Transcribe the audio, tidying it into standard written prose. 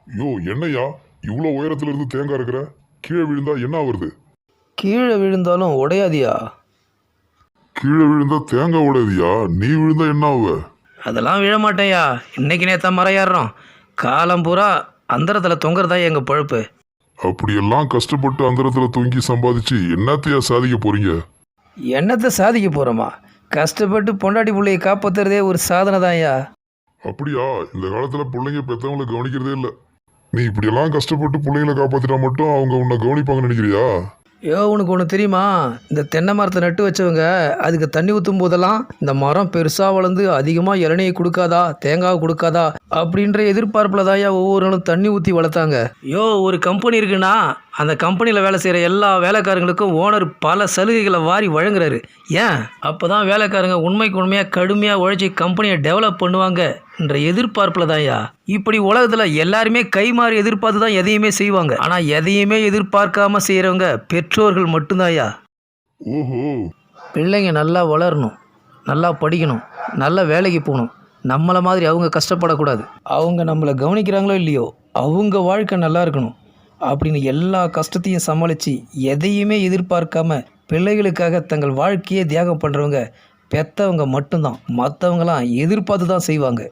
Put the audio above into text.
யோ என்னையா இவ்வளோ உயரத்துல இருந்து தேங்காய் இருக்கிற? கீழே விழுந்தா என்ன ஆகுறது? கீழே விழுந்தாலும் உடையாதியா? கீழே விழுந்தா தேங்காய் உடையதியா? நீ விழுந்தா என்ன ஆகுவ? அதெல்லாம் விழமாட்டேயா. இன்னைக்கு நேத்தா மரம் ஏறுறோம். காலம் பூரா அந்தரத்தில் தொங்குறதா எங்கள் பழுப்பு. அப்படியெல்லாம் கஷ்டப்பட்டு அந்தரத்துல தொங்கி சம்பாதிச்சு என்னத்தையா சாதிக்க போறீங்க? என்னத்தை சாதிக்க போகிறோமா? கஷ்டப்பட்டு பொண்டாட்டி பிள்ளையை காப்பாற்றுறதே ஒரு சாதனை தான்யா. அப்படியா? இந்த காலத்துல பிள்ளைங்க பெத்தவங்களை கவனிக்கிறதே இல்லை. நீ இப்படியெல்லாம் கஷ்டப்பட்டு பிள்ளைங்களை காப்பாத்திட்டா மட்டும் அவங்க உன்னை கவனிப்பாங்கன்னு நினைக்கிறியா? உனக்கு ஒன்று தெரியுமா? இந்த தென்னை மரத்தை நட்டு வச்சவங்க அதுக்கு தண்ணி ஊற்றும் போதெல்லாம் இந்த மரம் பெருசாக வளர்ந்து அதிகமாக இளநியை கொடுக்காதா, தேங்காய் கொடுக்காதா அப்படின்ற எதிர்பார்ப்பில் தான்யா ஒவ்வொரு நாளும் தண்ணி ஊற்றி வளர்த்தாங்க. ஒரு கம்பெனி இருக்குன்னா அந்த கம்பெனியில் வேலை செய்கிற எல்லா வேலைக்காரங்களுக்கும் ஓனர் பல சலுகைகளை வாரி வழங்குறாரு. ஏன்? அப்போ தான் வேலைக்காரங்க உண்மைக்கு உண்மையாக கடுமையாக உழைச்சி கம்பெனியை டெவலப் பண்ணுவாங்க என்ற எதிர்பார்ப்பில் தான்யா. இப்படி உலகத்தில் எல்லாருமே கை மாறி எதிர்பார்த்து தான் எதையுமே செய்வாங்க. ஆனால் எதையுமே எதிர்பார்க்காம செய்கிறவங்க பெற்றோர்கள் மட்டும்தான்யா. ஓஹோ. பிள்ளைங்க நல்லா வளரணும், நல்லா படிக்கணும், நல்லா வேலைக்கு போகணும். நம்மளை மாதிரி அவங்க கஷ்டப்படக்கூடாது. அவங்க நம்மளை கவனிக்கிறாங்களோ இல்லையோ அவங்க வாழ்க்கை நல்லா இருக்கணும் அப்படின்னு எல்லா கஷ்டத்தையும் சமாளித்து எதையுமே எதிர்பார்க்காம பிள்ளைகளுக்காக தங்கள் வாழ்க்கையே தியாகம் பண்ணுறவங்க பெற்றவங்க மட்டும்தான். மற்றவங்களாம் எதிர்பார்த்து தான் செய்வாங்க.